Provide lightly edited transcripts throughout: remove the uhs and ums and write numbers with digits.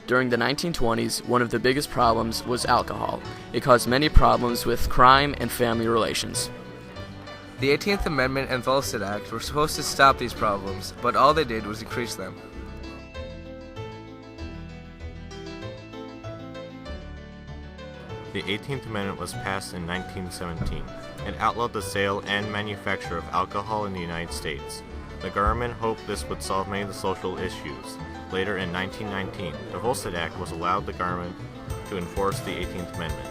During the 1920s, one of the biggest problems was alcohol. It caused many problems with crime and family relations. The 18th Amendment and Volstead Act were supposed to stop these problems, but all they did was increase them. The 18th Amendment was passed in 1917. It outlawed the sale and manufacture of alcohol in the United States. The government hoped this would solve many of the social issues. Later in 1919, the Volstead Act was allowed the government to enforce the 18th Amendment.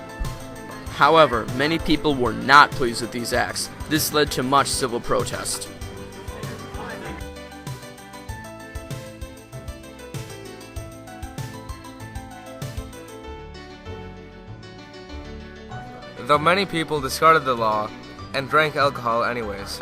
However, many people were not pleased with these acts. This led to much civil protest. Though many people discarded the law and drank alcohol anyways.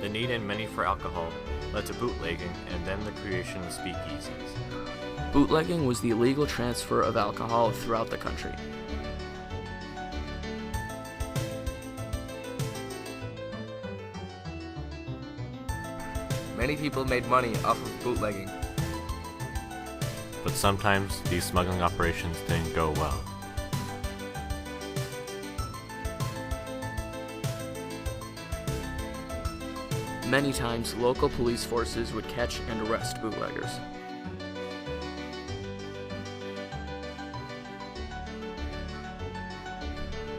The need and money for alcohol led to bootlegging and then the creation of speakeasies. Bootlegging was the illegal transfer of alcohol throughout the country. Many people made money off of bootlegging. But sometimes these smuggling operations didn't go well. Many times, local police forces would catch and arrest bootleggers.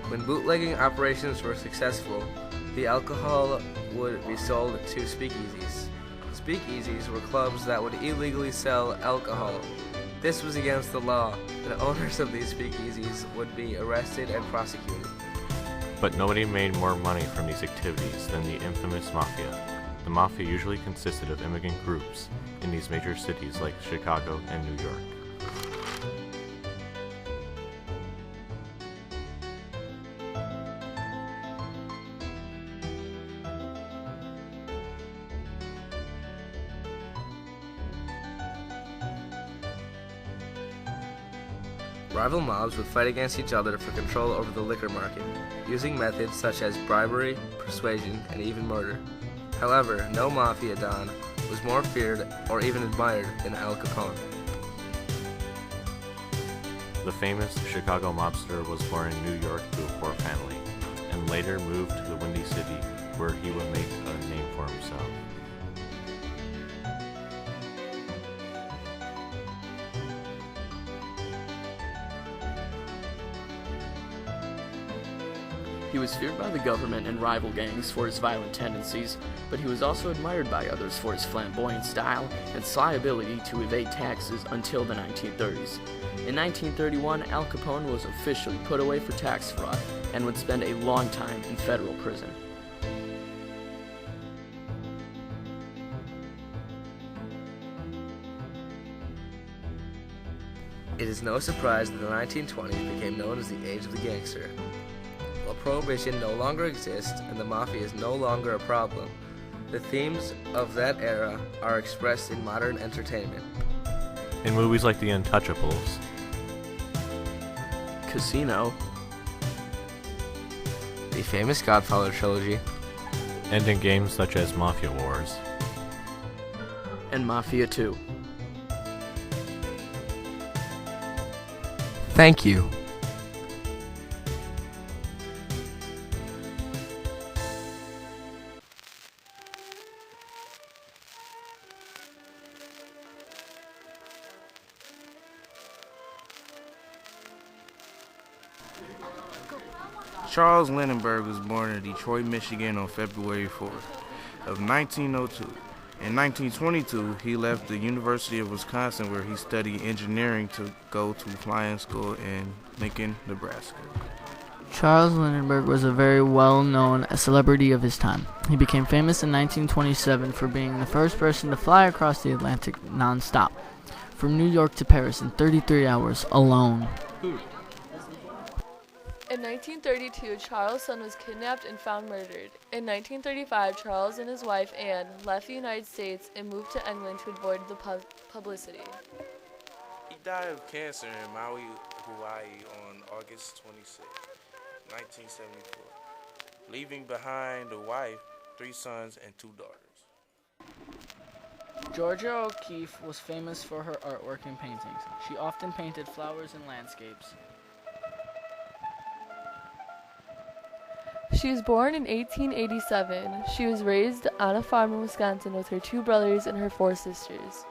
When bootlegging operations were successful, the alcohol would be sold to speakeasies. Speakeasies were clubs that would illegally sell alcohol. This was against the law. The owners of these speakeasies would be arrested and prosecuted. But nobody made more money from these activities than the infamous mafia. The mafia usually consisted of immigrant groups in these major cities like Chicago and New York. Rival mobs would fight against each other for control over the liquor market, using methods such as bribery, persuasion, and even murder. However, no mafia don was more feared or even admired than Al Capone. The famous Chicago mobster was born in New York to a poor family, and later moved to the Windy City, where he would make a name for himself. He was feared by the government and rival gangs for his violent tendencies, but he was also admired by others for his flamboyant style and sly ability to evade taxes until the 1930s. In 1931, Al Capone was officially put away for tax fraud and would spend a long time in federal prison. It is no surprise that the 1920s became known as the age of the gangster. While prohibition no longer exists and the mafia is no longer a problem, the themes of that era are expressed in modern entertainment. In movies like The Untouchables, Casino, the famous Godfather trilogy, and in games such as Mafia Wars. and Mafia 2. Thank you. Charles Lindbergh was born in Detroit, Michigan on February 4th of 1902. In 1922, he left the University of Wisconsin where he studied engineering to go to flying school in Lincoln, Nebraska. Charles Lindbergh was a very well-known celebrity of his time. He became famous in 1927 for being the first person to fly across the Atlantic non-stop, from New York to Paris in 33 hours alone. In 1932, Charles' son was kidnapped and found murdered. In 1935, Charles and his wife, Anne, left the United States and moved to England to avoid the publicity. He died of cancer in Maui, Hawaii on August 26, 1974, leaving behind a wife, 3 sons and 2 daughters. Georgia O'Keeffe was famous for her artwork and paintings. She often painted flowers and landscapes. She was born in 1887. She was raised on a farm in Wisconsin with her 2 brothers and her 4 sisters.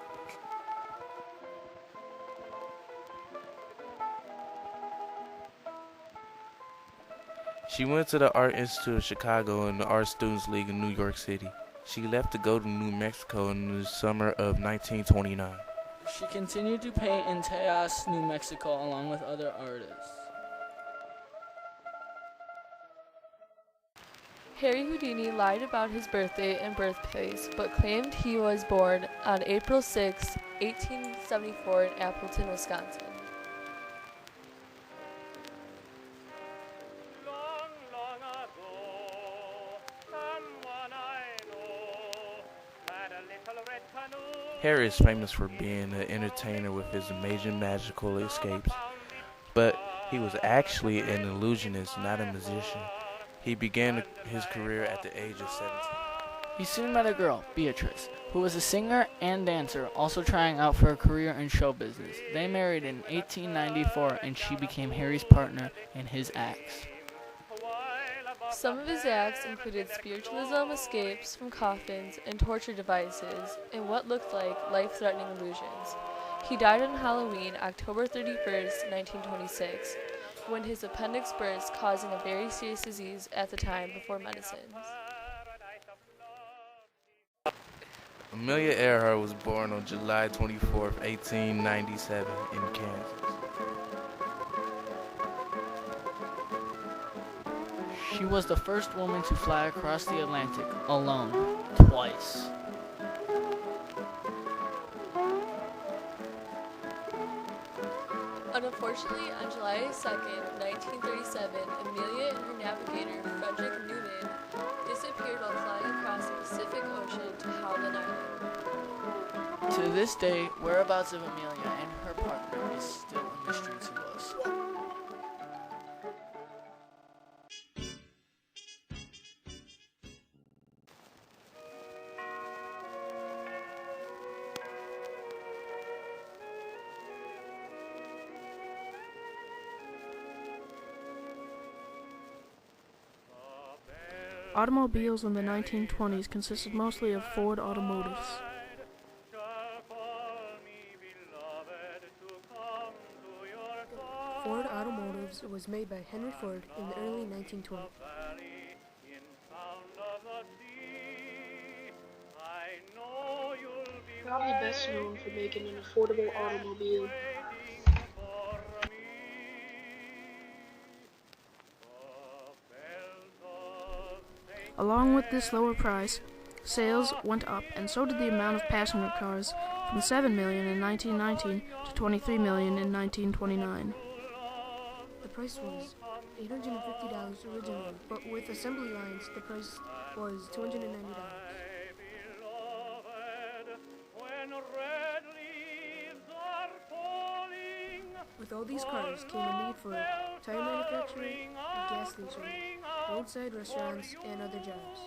She went to the Art Institute of Chicago and the Art Students League in New York City. She left to go to New Mexico in the summer of 1929. She continued to paint in Tejas, New Mexico, along with other artists. Harry Houdini lied about his birthday and birthplace, but claimed he was born on April 6, 1874 in Appleton, Wisconsin. Harry is famous for being an entertainer with his amazing magical escapes, but he was actually an illusionist, not a musician. He began his career at the age of 17. He soon met a girl, Beatrice, who was a singer and dancer, also trying out for a career in show business. They married in 1894, and she became Harry's partner in his acts. Some of his acts included spiritualism, escapes from coffins, and torture devices, and what looked like life-threatening illusions. He died on Halloween, October 31st, 1926, when his appendix burst, causing a very serious disease at the time before medicines. Amelia Earhart was born on July 24, 1897 in Kansas. She was the first woman to fly across the Atlantic alone, twice. Unfortunately, on July 2nd, 1937, Amelia and her navigator, Frederick Newman, disappeared while flying across the Pacific Ocean to Howland Island. To this day, whereabouts of Amelia and her partner is still a mystery to us. Automobiles in the 1920s consisted mostly of Ford automotives. Ford Automotives was made by Henry Ford in the early 1920s. Probably best known for making an affordable automobile. Along with this lower price, sales went up, and so did the amount of passenger cars, from 7 million in 1919 to 23 million in 1929. The price was $850 originally, but with assembly lines, the price was $290. With all these cars came a need for tire manufacturing, a gas station, roadside restaurants, and other jobs.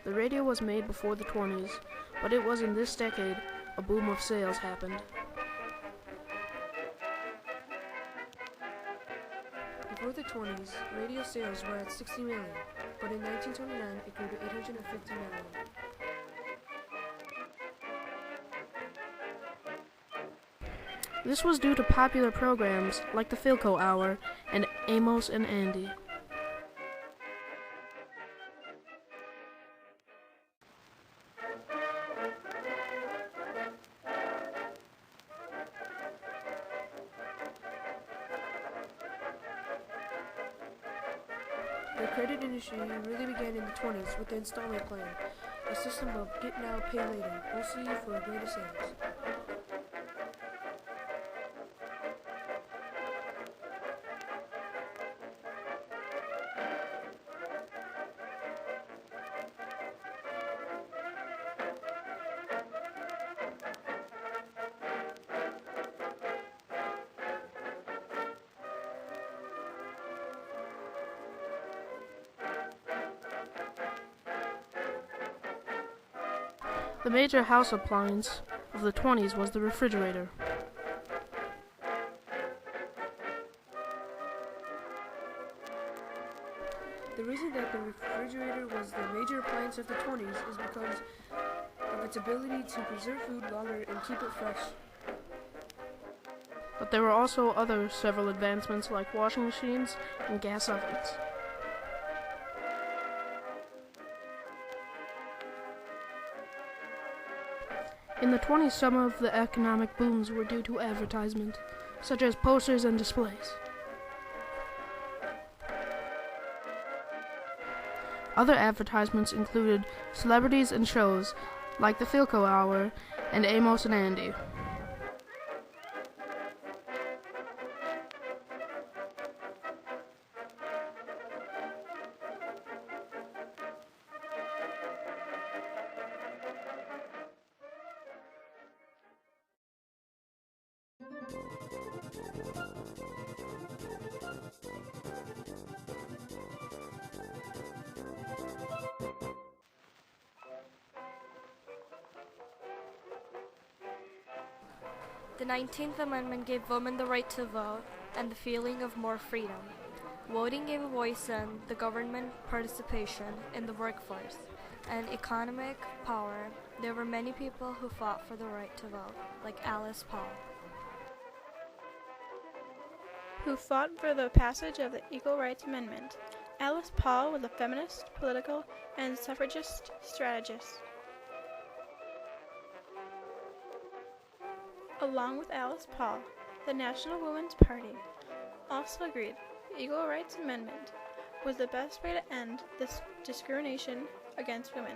The radio was made before the 20s, but it was in this decade a boom of sales happened. Before the 20s, radio sales were at 60 million, but in 1929 it grew to 850 million. This was due to popular programs like the Philco Hour and Amos and Andy. The credit industry really began in the 20s with the installment plan, a system of get now, pay later, mostly for greater sales. The major house appliance of the 20s was the refrigerator. The reason that the refrigerator was the major appliance of the 20s is because of its ability to preserve food longer and keep it fresh. But there were also other several advancements like washing machines and gas ovens. In the 20s, some of the economic booms were due to advertisement, such as posters and displays. Other advertisements included celebrities and shows like the Philco Hour and Amos and Andy. The 19th Amendment gave women the right to vote and the feeling of more freedom. Voting gave a voice and the government participation in the workforce and economic power. There were many people who fought for the right to vote, like Alice Paul, who fought for the passage of the Equal Rights Amendment. Alice Paul was a feminist, political, and suffragist strategist. Along with Alice Paul, the National Women's Party also agreed the Equal Rights Amendment was the best way to end this discrimination against women.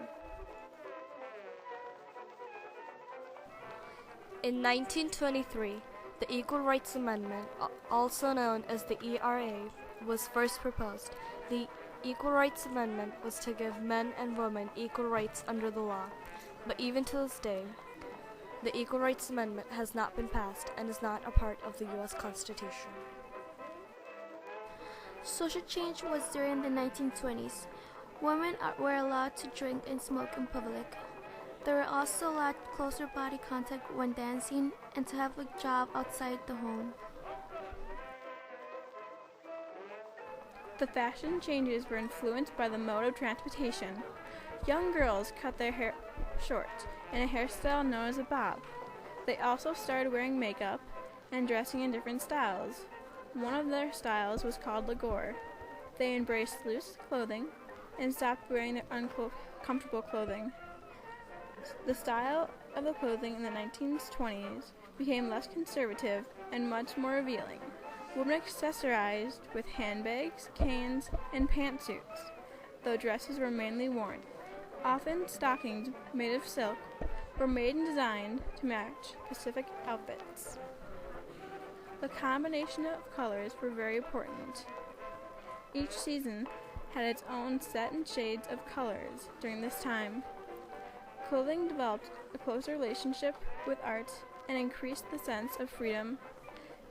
In 1923, the Equal Rights Amendment, also known as the ERA, was first proposed. The Equal Rights Amendment was to give men and women equal rights under the law, but even to this day, the Equal Rights Amendment has not been passed and is not a part of the U.S. Constitution. Social change was during the 1920s. Women were allowed to drink and smoke in public. They were also allowed closer body contact when dancing and to have a job outside the home. The fashion changes were influenced by the mode of transportation. Young girls cut their hair short in a hairstyle known as a bob. They also started wearing makeup and dressing in different styles. One of their styles was called Lagore. They embraced loose clothing and stopped wearing their uncomfortable clothing. The style of the clothing in the 1920s became less conservative and much more revealing. Women accessorized with handbags, canes, and pantsuits, though dresses were mainly worn. Often stockings made of silk were made and designed to match Pacific outfits. The combination of colors were very important. Each season had its own set and shades of colors during this time. Clothing developed a closer relationship with art and increased the sense of freedom,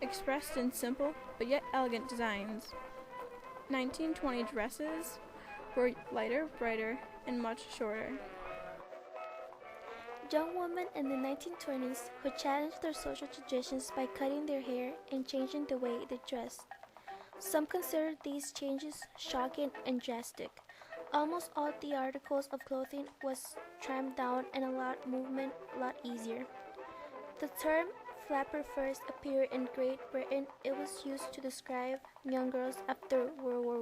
expressed in simple but yet elegant designs. 1920 dresses were lighter, brighter, and much shorter. Young women in the 1920s who challenged their social traditions by cutting their hair and changing the way they dressed. Some considered these changes shocking and drastic. Almost all the articles of clothing was trimmed down and allowed movement a lot easier. The term flapper first appeared in Great Britain. It was used to describe young girls after World War